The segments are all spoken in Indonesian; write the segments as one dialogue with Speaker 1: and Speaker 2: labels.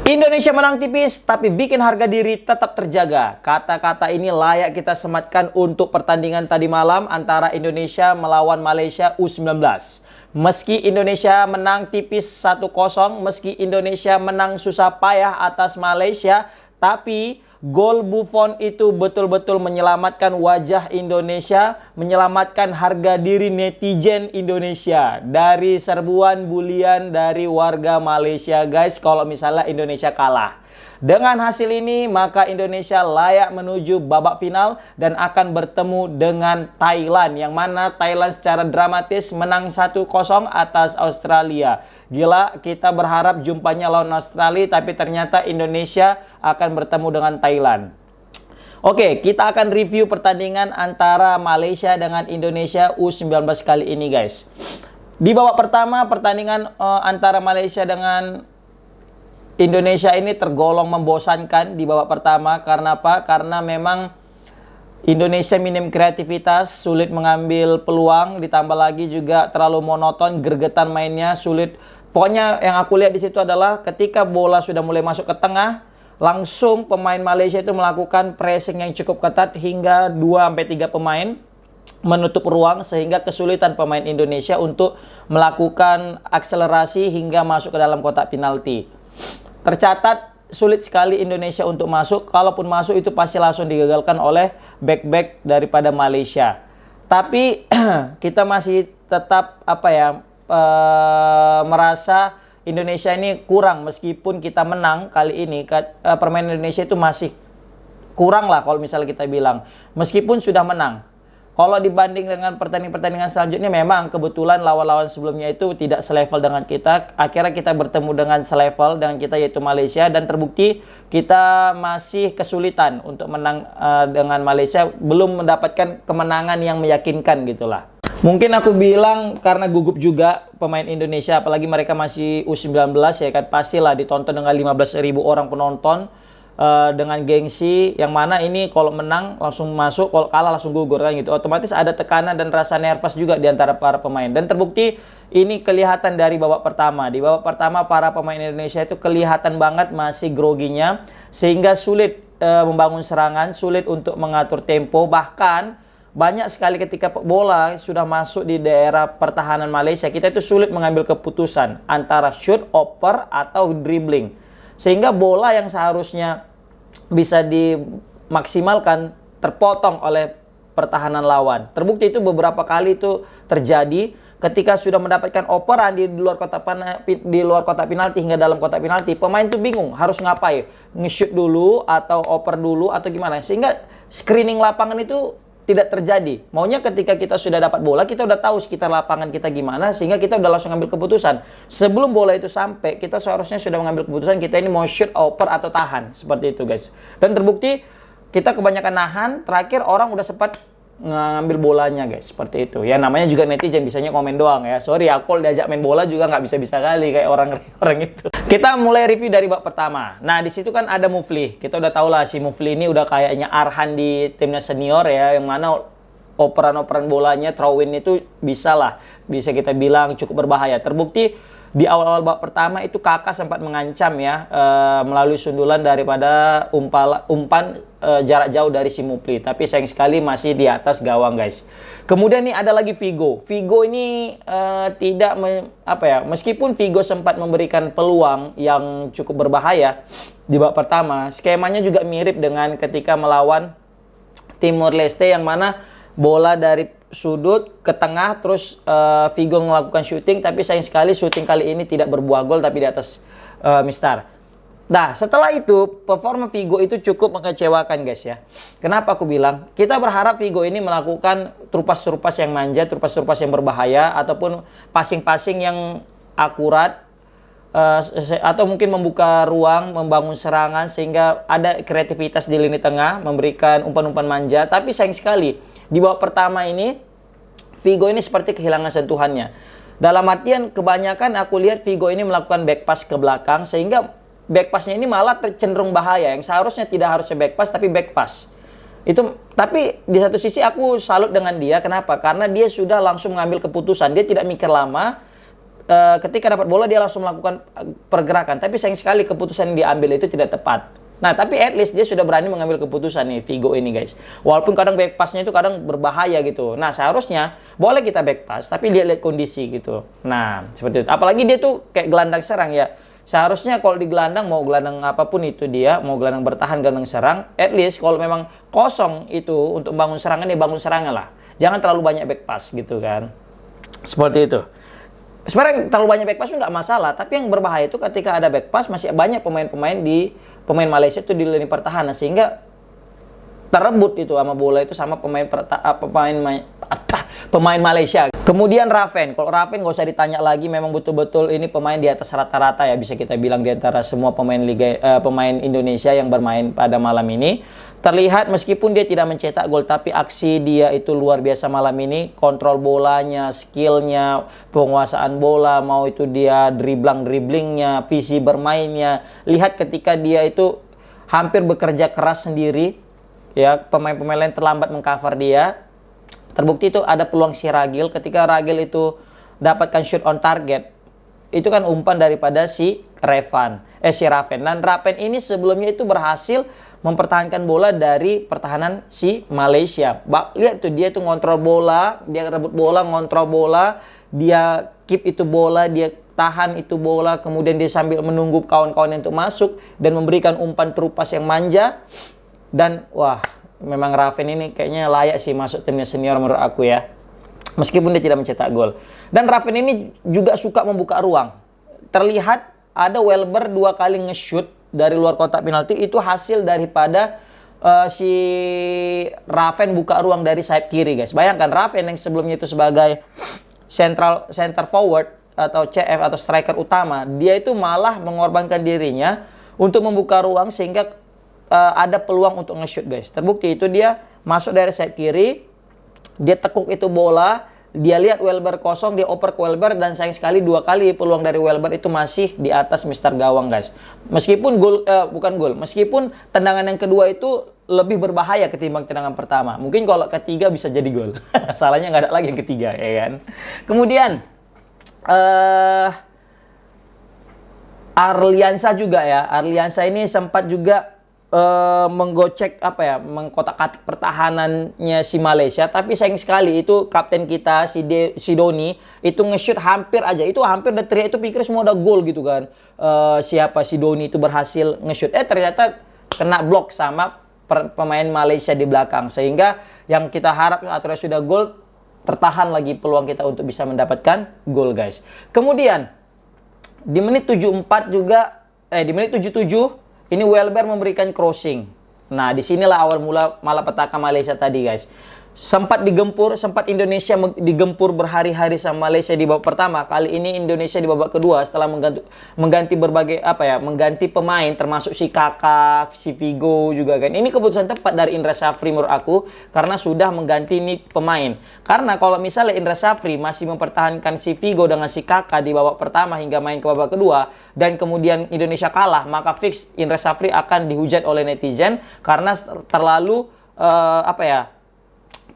Speaker 1: Indonesia menang tipis, tapi bikin harga diri tetap terjaga. Kata-kata ini layak kita sematkan untuk pertandingan tadi malam antara Indonesia melawan Malaysia U19. Meski Indonesia menang tipis 1-0, meski Indonesia menang susah payah atas Malaysia, tapi gol Buffon itu betul-betul menyelamatkan wajah Indonesia, menyelamatkan harga diri netizen Indonesia dari serbuan bulian dari warga Malaysia, guys, kalau misalnya Indonesia kalah. Dengan hasil ini, maka Indonesia layak menuju babak final dan akan bertemu dengan Thailand, yang mana Thailand secara dramatis menang 1-0 atas Australia. Gila, kita berharap jumpanya lawan Australia, tapi ternyata Indonesia akan bertemu dengan Thailand. Oke, kita akan review pertandingan antara Malaysia dengan Indonesia U19 kali ini, guys. Di babak pertama, pertandingan antara Malaysia dengan Indonesia ini tergolong membosankan di babak pertama. Karena apa? Karena memang Indonesia minim kreativitas, sulit mengambil peluang, ditambah lagi juga terlalu monoton, gregetan mainnya, sulit. Pokoknya yang aku lihat di situ adalah ketika bola sudah mulai masuk ke tengah, langsung pemain Malaysia itu melakukan pressing yang cukup ketat hingga 2-3 pemain menutup ruang, sehingga kesulitan pemain Indonesia untuk melakukan akselerasi hingga masuk ke dalam kotak penalti. Tercatat sulit sekali Indonesia untuk masuk. Kalaupun masuk itu pasti langsung digagalkan oleh back-back daripada Malaysia. Tapi kita masih tetap merasa Indonesia ini kurang. Meskipun kita menang kali ini, permainan Indonesia itu masih kurang lah kalau misalnya kita bilang. Meskipun sudah menang. Kalau dibanding dengan pertandingan selanjutnya, memang kebetulan lawan-lawan sebelumnya itu tidak selevel dengan kita. Akhirnya kita bertemu dengan selevel dengan kita, yaitu Malaysia. Dan terbukti kita masih kesulitan untuk menang dengan Malaysia. Belum mendapatkan kemenangan yang meyakinkan gitulah. Mungkin aku bilang karena gugup juga pemain Indonesia. Apalagi mereka masih U19 ya kan. Pastilah ditonton dengan 15.000 orang penonton. Dengan gengsi, yang mana ini kalau menang langsung masuk, kalau kalah langsung gugur kan gitu. Otomatis ada tekanan dan rasa nervous juga di antara para pemain. Dan terbukti ini kelihatan dari babak pertama. Di babak pertama para pemain Indonesia itu kelihatan banget masih groginya, sehingga sulit membangun serangan, sulit untuk mengatur tempo. Bahkan banyak sekali ketika bola sudah masuk di daerah pertahanan Malaysia, kita itu sulit mengambil keputusan antara shoot, oper, atau dribbling. Sehingga bola yang seharusnya bisa dimaksimalkan terpotong oleh pertahanan lawan. Terbukti itu beberapa kali itu terjadi ketika sudah mendapatkan operan di luar kotak penalti hingga dalam kotak penalti. Pemain itu bingung harus ngapain, nge-shoot dulu atau oper dulu atau gimana. Sehingga screening lapangan itu tidak terjadi. Maunya ketika kita sudah dapat bola, kita udah tahu sekitar lapangan kita gimana, sehingga kita udah langsung ambil keputusan. Sebelum bola itu sampai, kita seharusnya sudah mengambil keputusan kita ini mau shoot, oper, atau tahan. Seperti itu, guys. Dan terbukti kita kebanyakan nahan, terakhir orang udah sempat ngambil bolanya, guys. Seperti itu. Ya namanya juga netizen, bisanya komen doang ya. Sorry, aku kalau diajak main bola juga nggak bisa-bisa kali kayak orang itu. Kita mulai review dari babak pertama. Nah, di situ kan ada Mufli. Kita udah tahu lah si Mufli ini udah kayaknya Arhan di timnas senior ya, yang mana operan-operan bolanya, throw-in itu bisa kita bilang cukup berbahaya. Terbukti di awal-awal babak pertama itu Kakak sempat mengancam ya, melalui sundulan daripada umpan jarak jauh dari si Mufli. Tapi sayang sekali masih di atas gawang, guys. Kemudian nih ada lagi Vigo. Vigo ini meskipun Vigo sempat memberikan peluang yang cukup berbahaya di babak pertama, skemanya juga mirip dengan ketika melawan Timor Leste, yang mana bola dari sudut ke tengah, terus Vigo melakukan syuting, tapi sayang sekali syuting kali ini tidak berbuah gol, tapi di atas mistar. Nah, setelah itu performa Vigo itu cukup mengecewakan, guys ya. Kenapa aku bilang? Kita berharap Vigo ini melakukan trupas-trupas yang manja, trupas-trupas yang berbahaya, ataupun passing-passing yang akurat, atau mungkin membuka ruang, membangun serangan sehingga ada kreativitas di lini tengah, memberikan umpan-umpan manja. Tapi sayang sekali di babak pertama ini Vigo ini seperti kehilangan sentuhannya. Dalam artian kebanyakan aku lihat Vigo ini melakukan back pass ke belakang, sehingga back passnya ini malah cenderung bahaya. Yang seharusnya tidak harusnya back pass, tapi back pass. Tapi di satu sisi aku salut dengan dia. Kenapa? Karena dia sudah langsung mengambil keputusan. Dia tidak mikir lama. ketika dapat bola dia langsung melakukan pergerakan. Tapi sayang sekali keputusan yang diambil itu tidak tepat. Nah, tapi at least dia sudah berani mengambil keputusan nih, Figo ini guys. Walaupun kadang back pass-nya itu kadang berbahaya gitu. Nah, seharusnya boleh kita back pass, tapi lihat kondisi gitu. Nah, seperti itu. Apalagi dia tuh kayak gelandang serang ya. Seharusnya kalau di gelandang, mau gelandang apapun itu dia, mau gelandang bertahan, gelandang serang, at least kalau memang kosong itu untuk bangun serangan, ya bangun serangan lah. Jangan terlalu banyak back pass gitu kan. Seperti itu. Sebenarnya terlalu banyak back pass itu nggak masalah, tapi yang berbahaya itu ketika ada back pass masih banyak pemain Malaysia itu di lini pertahanan sehingga terebut itu sama bola itu sama pemain Malaysia. Kemudian Raven, kalau Raven nggak usah ditanya lagi, memang betul-betul ini pemain di atas rata-rata ya, bisa kita bilang di antara semua pemain Indonesia yang bermain pada malam ini. Terlihat meskipun dia tidak mencetak gol, tapi aksi dia itu luar biasa malam ini. Kontrol bolanya, skillnya, penguasaan bola, mau itu dia dribblingnya, visi bermainnya. Lihat ketika dia itu hampir bekerja keras sendiri, ya pemain-pemain lain terlambat mengcover dia. Terbukti itu ada peluang si Ragil, ketika Ragil itu dapatkan shoot on target, itu kan umpan daripada si Raven. Dan Raven ini sebelumnya itu berhasil mempertahankan bola dari pertahanan si Malaysia. Lihat tuh, dia tuh ngontrol bola, dia rebut bola, ngontrol bola, dia keep itu bola, dia tahan itu bola, kemudian dia sambil menunggu kawan-kawan untuk masuk dan memberikan umpan terupas yang manja. Dan wah, memang Raven ini kayaknya layak sih masuk timnya senior menurut aku ya. Meskipun dia tidak mencetak gol. Dan Raven ini juga suka membuka ruang. Terlihat ada Welber 2 kali nge-shoot dari luar kotak penalti, itu hasil daripada si Raven buka ruang dari sayap kiri guys. Bayangkan Raven yang sebelumnya itu sebagai center forward atau CF atau striker utama, dia itu malah mengorbankan dirinya untuk membuka ruang sehingga ada peluang untuk nge-shoot guys. Terbukti itu dia masuk dari sayap kiri, dia tekuk itu bola, dia lihat Welber kosong, dia oper ke Welber, dan sayang sekali 2 kali peluang dari Welber itu masih di atas Mister Gawang guys. Meskipun meskipun tendangan yang kedua itu lebih berbahaya ketimbang tendangan pertama. Mungkin kalau ketiga bisa jadi gol. Salahnya nggak ada lagi yang ketiga ya kan. Kemudian Arliansa juga ya. Arliansa ini sempat juga menggocek mengkotak-katik pertahanannya si Malaysia, tapi sayang sekali itu kapten kita si Doni itu nge-shoot hampir aja, itu hampir udah teriak, itu pikir semua udah gol gitu kan. Si Doni itu berhasil nge-shoot, ternyata kena blok sama pemain Malaysia di belakang, sehingga yang kita harap akhirnya sudah gol, tertahan lagi peluang kita untuk bisa mendapatkan gol guys. Kemudian di menit 74 juga di menit 77 ini Welber memberikan crossing. Nah, disinilah awal mula malapetaka Malaysia tadi, guys. Sempat Indonesia digempur berhari-hari sama Malaysia di babak pertama. Kali ini Indonesia di babak kedua setelah mengganti pemain termasuk si Kakak, si Figo juga kan. Ini keputusan tepat dari Indra Syafri menurut aku karena sudah mengganti nih pemain. Karena kalau misalnya Indra Syafri masih mempertahankan si Figo dengan si Kakak di babak pertama hingga main ke babak kedua dan kemudian Indonesia kalah, maka fix Indra Syafri akan dihujat oleh netizen karena terlalu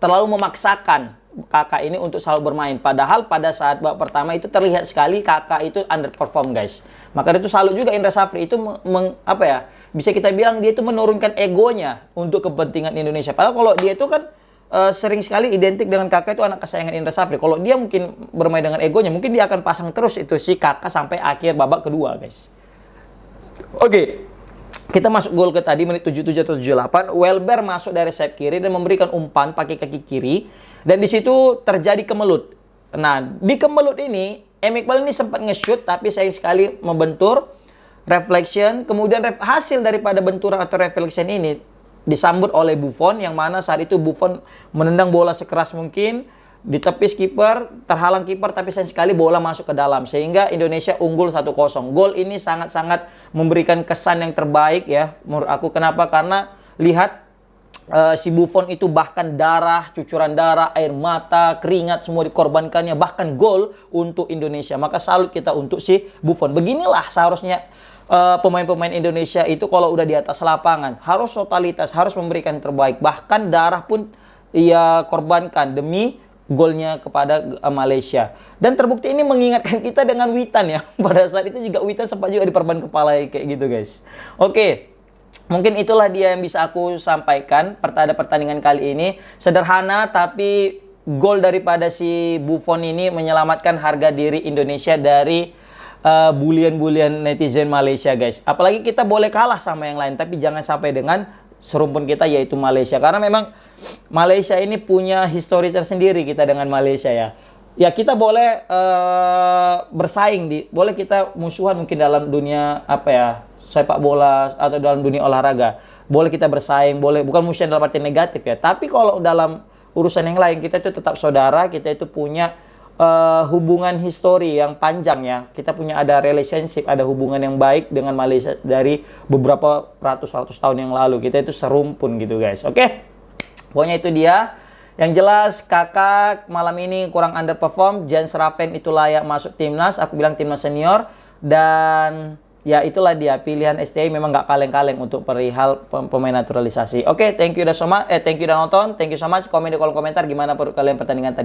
Speaker 1: terlalu memaksakan Kakak ini untuk selalu bermain. Padahal pada saat babak pertama itu terlihat sekali Kakak itu underperform guys. Maka itu salut juga Indra Syafri itu bisa kita bilang dia itu menurunkan egonya untuk kepentingan Indonesia. Padahal kalau dia itu kan sering sekali identik dengan Kakak itu anak kesayangan Indra Syafri. Kalau dia mungkin bermain dengan egonya, mungkin dia akan pasang terus itu si Kakak sampai akhir babak kedua guys. Oke. Kita masuk gol ke tadi menit 77 atau 78. Welber masuk dari sayap kiri dan memberikan umpan pakai kaki kiri. Dan di situ terjadi kemelut. Nah, di kemelut ini, Iqbal ini sempat nge-shoot tapi sayang sekali membentur. Reflection. Kemudian hasil daripada benturan atau reflection ini disambut oleh Buffon. Yang mana saat itu Buffon menendang bola sekeras mungkin. Ditepis kiper, terhalang kiper, tapi sayang sekali bola masuk ke dalam sehingga Indonesia unggul 1-0. Gol ini sangat-sangat memberikan kesan yang terbaik ya menurut aku. Kenapa? Karena lihat si Buffon itu bahkan cucuran darah, air mata, keringat semua dikorbankannya, bahkan gol untuk Indonesia. Maka salut kita untuk si Buffon. Beginilah seharusnya pemain-pemain Indonesia itu kalau udah di atas lapangan harus totalitas, harus memberikan yang terbaik. Bahkan darah pun ia korbankan demi golnya kepada Malaysia. Dan terbukti ini mengingatkan kita dengan Witan ya. Pada saat itu juga Witan sempat juga diperban kepala kayak gitu guys. Oke. Mungkin itulah dia yang bisa aku sampaikan pada pertandingan kali ini. Sederhana tapi gol daripada si Buffon ini menyelamatkan harga diri Indonesia dari bulian-bulian netizen Malaysia guys. Apalagi kita boleh kalah sama yang lain, tapi jangan sampai dengan serumpun kita yaitu Malaysia. Karena memang Malaysia ini punya histori tersendiri kita dengan Malaysia ya. Ya kita boleh bersaing, boleh kita musuhan mungkin dalam dunia apa ya, sepak bola atau dalam dunia olahraga. Boleh kita bersaing, boleh bukan musuhan dalam arti negatif ya. Tapi kalau dalam urusan yang lain kita itu tetap saudara, kita itu punya hubungan histori yang panjang ya. Kita punya ada relationship, ada hubungan yang baik dengan Malaysia dari beberapa ratus tahun yang lalu. Kita itu serumpun gitu guys. Oke. Pokoknya itu dia. Yang jelas Kakak malam ini kurang underperform. Jan Sraven itu layak masuk timnas. Aku bilang timnas senior. Dan ya itulah dia, pilihan STI memang nggak kaleng-kaleng untuk perihal pemain naturalisasi. Oke, thank you udah nonton, thank you so much. Komen di kolom komentar gimana kalian pertandingan tadi.